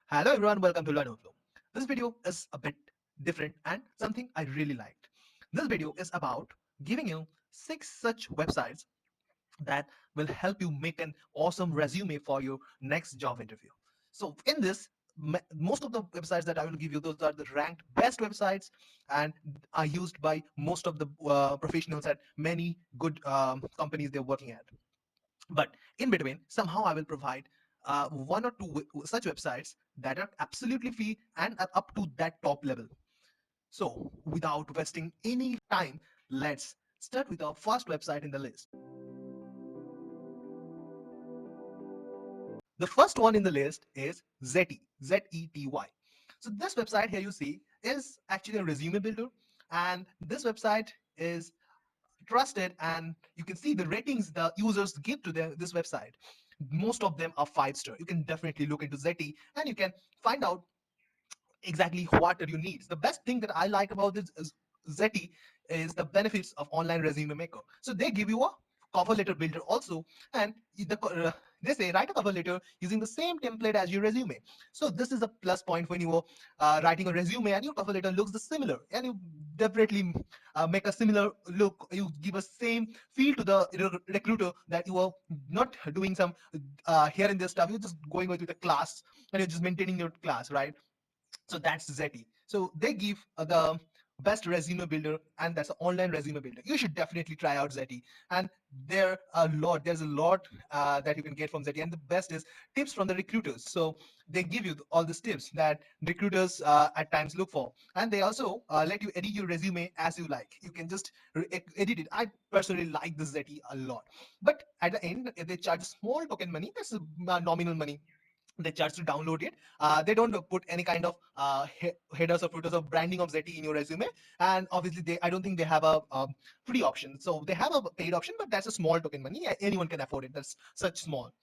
Hello everyone, welcome to Learn Overflow. This video is a bit different and something I really liked. This video is about giving you 6 such websites that will help you make an awesome resume for your next job interview. So in this, most of the websites that I will give you, those are the ranked best websites and are used by most of the professionals at many good companies they're working at. But in between, somehow I will provide one or two such websites that are absolutely free and are up to that top level. So without wasting any time, let's start with our first website in the list. The first one in the list is Zety, Z-E-T-Y. So this website here you see is actually a resume builder, and this website is trusted, and you can see the ratings the users give to this website. Most of them are 5 star. You can definitely look into Zeti and you can find out exactly what are your needs. The best thing that I like about this is Zeti is the benefits of online resume maker. So they give you a cover letter builder also, and they say write a cover letter using the same template as your resume. So this is a plus point when you are writing a resume and your cover letter looks the similar, and you definitely make a similar look. You give a same feel to the recruiter that you are not doing some here and there stuff. You're just going with the class and you're just maintaining your class, right? So that's Zeti. So they give the best resume builder, and that's an online resume builder. You should definitely try out Zeti. And there's a lot that you can get from Zeti. And the best is tips from the recruiters. So they give you all these tips that recruiters at times look for. And they also let you edit your resume as you like. You can just edit it. I personally like this Zeti a lot. But at the end, if they charge small token money, that's nominal money they charge to download it. They don't put any kind of headers or footers or branding of Zeti in your resume. And obviously, I don't think they have a free option. So they have a paid option, but that's a small token money. Anyone can afford it. That's such small.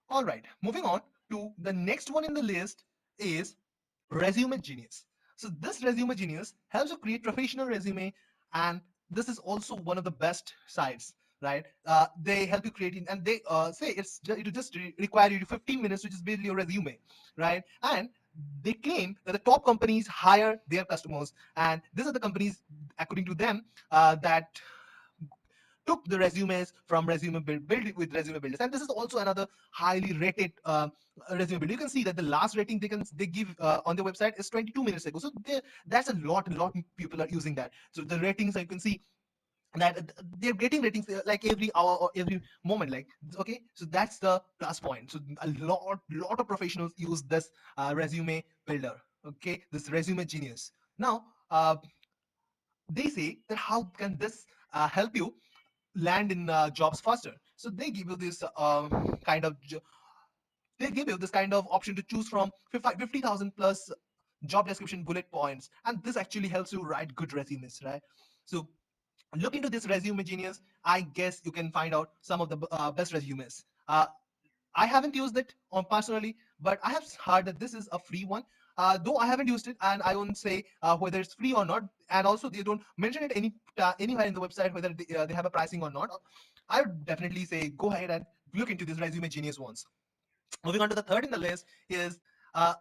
All right, moving on to the next one in the list is Resume Genius. So this Resume Genius helps you create professional resume, and this is also one of the best sites, right? They help you create it, and they say it will just require you 15 minutes to just build your resume, right? And they claim that the top companies hire their customers, and these are the companies, according to them, that took the resumes from build it with resume builders. And this is also another highly rated resume builder. You can see that the last rating they give on their website is 22 minutes ago. So that's a lot of people are using that. So the ratings, you can see that they're getting ratings like every hour or every moment, like, okay, so that's the plus point. So a lot of professionals use this resume builder, okay, this Resume Genius. Now they say that how can this help you land in jobs faster. So they give you this kind of they give you this kind of option to choose from 50,000 plus job description bullet points, and this actually helps you write good resumes, right? So look into this Resume Genius. I guess you can find out some of the best resumes. I haven't used it on personally, but I have heard that this is a free one. Though I haven't used it, and I won't say whether it's free or not. And also, they don't mention it anywhere in the website whether they have a pricing or not. I would definitely say go ahead and look into this Resume Genius ones. Moving on to the third in the list is uh,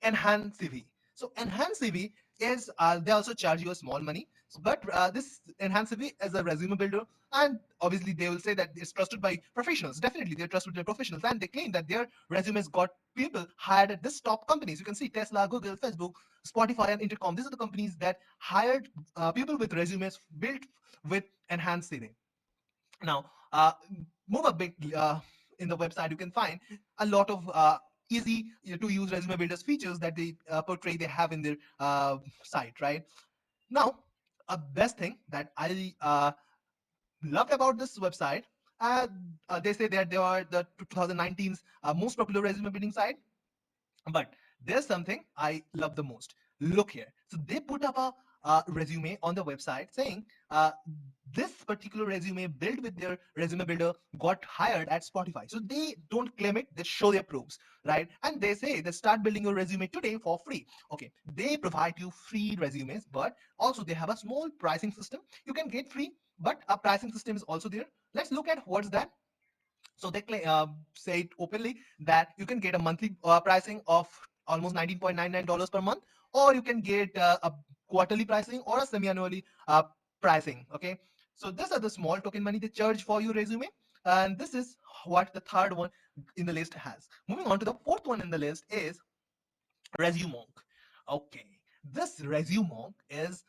EnhanceCV. So EnhanceCV is they also charge you a small money, but this EnhanceCV is a resume builder, and obviously they will say that it's trusted by professionals. Definitely, they're trusted by professionals, and they claim that their resumes got people hired at this top companies. You can see Tesla, Google, Facebook, Spotify, and Intercom. These are the companies that hired people with resumes built with EnhanceCV. Now, move a bit in the website, you can find a lot of easy to use resume builders features that they portray they have in their site, right? Now, a best thing that I loved about this website, uh, they say that they are the 2019's most popular resume building site. But there's something I love the most. Look here. So they put up a resume on the website saying this particular resume built with their resume builder got hired at Spotify. So they don't claim it, they show their proofs, right? And they say they start building your resume today for free. Okay, they provide you free resumes, but also they have a small pricing system. You can get free, but a pricing system is also there. Let's look at what's that. So they say it openly that you can get a monthly pricing of almost $19.99 per month, or you can get a quarterly pricing or a semi-annually pricing. Okay, so these are the small token money they charge for your resume, and this is what the third one in the list has. Moving on to the fourth one in the list is Resumemonk. Okay, this Resumemonk is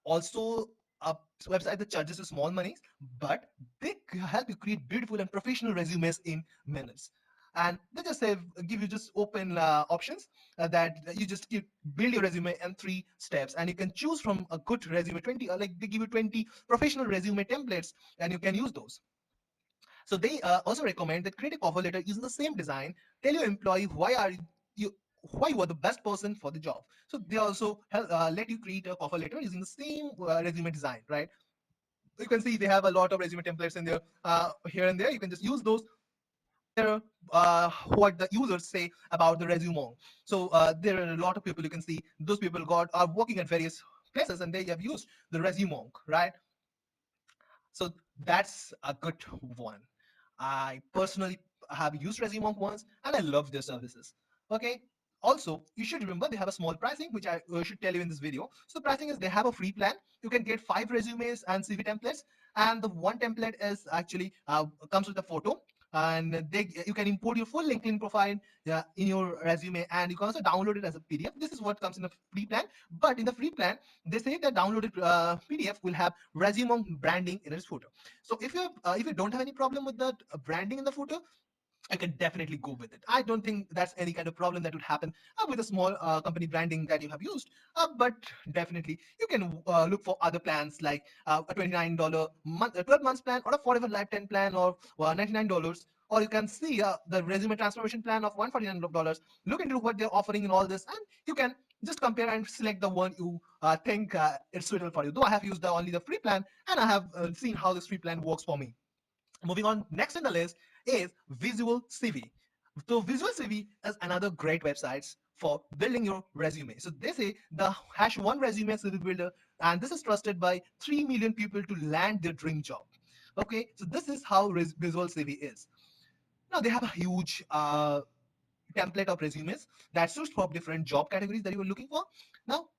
also a website that charges you small monies, but they help you create beautiful and professional resumes in minutes. And they just have give you just open options that you just build your resume in 3 steps, and you can choose from a good resume 20 like they give you 20 professional resume templates, and you can use those. So they also recommend that create a cover letter using the same design. Tell your employee you why you are the best person for the job. So they also let you create a cover letter using the same resume design, right? You can see they have a lot of resume templates in there here and there. You can just use those there what the users say about the resume. So there are a lot of people you can see those people got are working at various places and they have used the resume, right? So that's a good one. I personally have used Resumemonk once and I love their services. Okay. Also, you should remember they have a small pricing, which I should tell you in this video. So the pricing is they have a free plan. You can get 5 resumes and CV templates, and the one template is actually comes with a photo, and you can import your full LinkedIn profile in your resume, and you can also download it as a PDF. This is what comes in the free plan. But in the free plan, they say that downloaded PDF will have resume branding in its photo. So if you don't have any problem with that branding in the photo, I can definitely go with it. I don't think that's any kind of problem that would happen with a small company branding that you have used. But definitely, you can look for other plans like a $29 month, a 12 months plan, or a forever lifetime plan of $99. Or you can see the resume transformation plan of $149. Look into what they're offering in all this, and you can just compare and select the one you think is suitable for you. Though I have used only the free plan, and I have seen how this free plan works for me. Moving on, next in the list is VisualCV. So VisualCV is another great website for building your resume. So they say the #1 resume CV builder, and this is trusted by 3 million people to land their dream job. Okay, so this is how VisualCV is. Now they have a huge template of resumes that suits for different job categories that you are looking for. Now,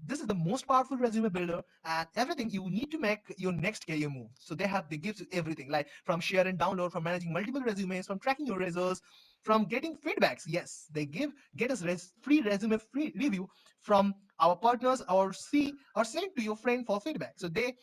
this is the most powerful resume builder and everything you need to make your next career move. So they give you everything like from share and download, from managing multiple resumes, from tracking your results, from getting feedbacks. Yes, they get us free resume free review from our partners or send to your friend for feedback. So they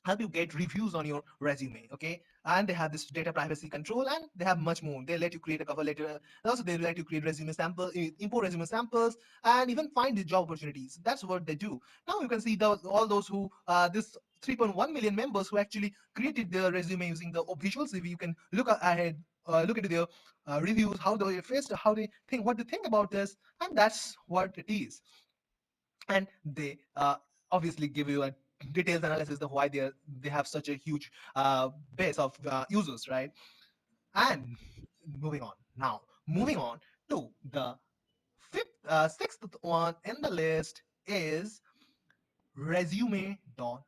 help you get reviews on your resume. Okay, and they have this data privacy control and they have much more. They let you create a cover letter, also they let you create resume sample, import resume samples, and even find the job opportunities. That's what they do. Now you can see all those who this 3.1 million members who actually created their resume using the visual CV. You can ahead, look into their reviews, how they faced, how they think, what they think about this, and that's what it is. And they obviously give you a detailed analysis of why they have such a huge base of users, right? And moving on now, moving on to the sixth one in the list is resume.com.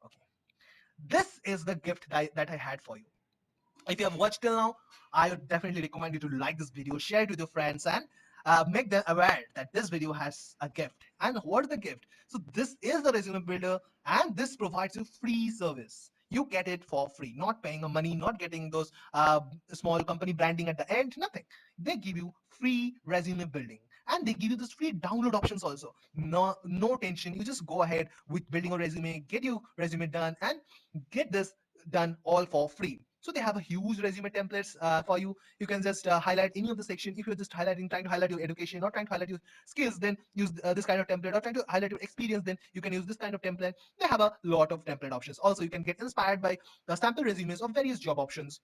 Okay, this is the gift that I had for you. If you have watched till now, I would definitely recommend you to like this video, share it with your friends, and make them aware that this video has a gift. And what is the gift? So this is the resume builder, and this provides you free service. You get it for free, not paying a money, not getting those small company branding at the end, nothing. They give you free resume building. And they give you this free download options also. No tension. You just go ahead with building a resume, get your resume done, and get this done all for free. So they have a huge resume templates for you. You can just highlight any of the section. If you're just trying to highlight your education, or trying to highlight your skills, then use this kind of template. Or trying to highlight your experience, then you can use this kind of template. They have a lot of template options. Also, you can get inspired by sample resumes of various job options.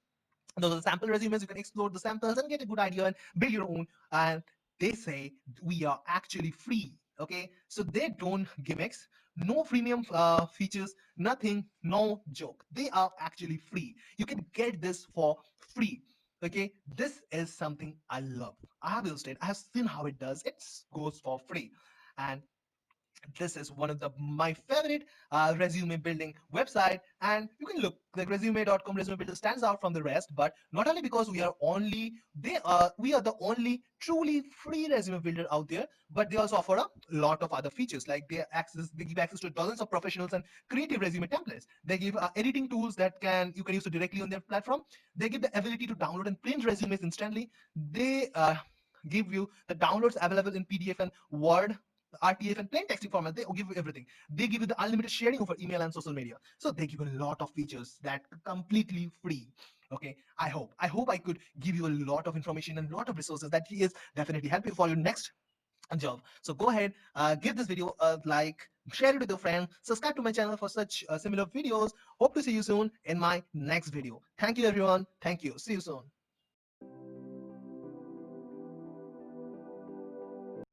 Those are the sample resumes. You can explore the samples and get a good idea and build your own. And they say we are actually free. Okay, so they don't gimmicks, no premium features, nothing, no joke. They are actually free. You can get this for free. Okay, this is something I love. I have used it. I have seen how it does. It goes for free, and This is one of the my favorite resume building website, and you can look like resume.com resume builder stands out from the rest, but not only because we are the only truly free resume builder out there, but they also offer a lot of other features, like they give access to dozens of professionals and creative resume templates. They give editing tools that can you can use directly on their platform. They give the ability to download and print resumes instantly. They give you the downloads available in PDF and Word, RTF and plain texting format. They give you everything. They give you the unlimited sharing over email and social media. So they give you a lot of features that completely free. Okay, I hope I could give you a lot of information and a lot of resources that is definitely help you for your next job. So go ahead, give this video a like, share it with your friend, subscribe to my channel for such similar videos. Hope to see you soon in my next video. Thank you everyone. Thank you. See you soon.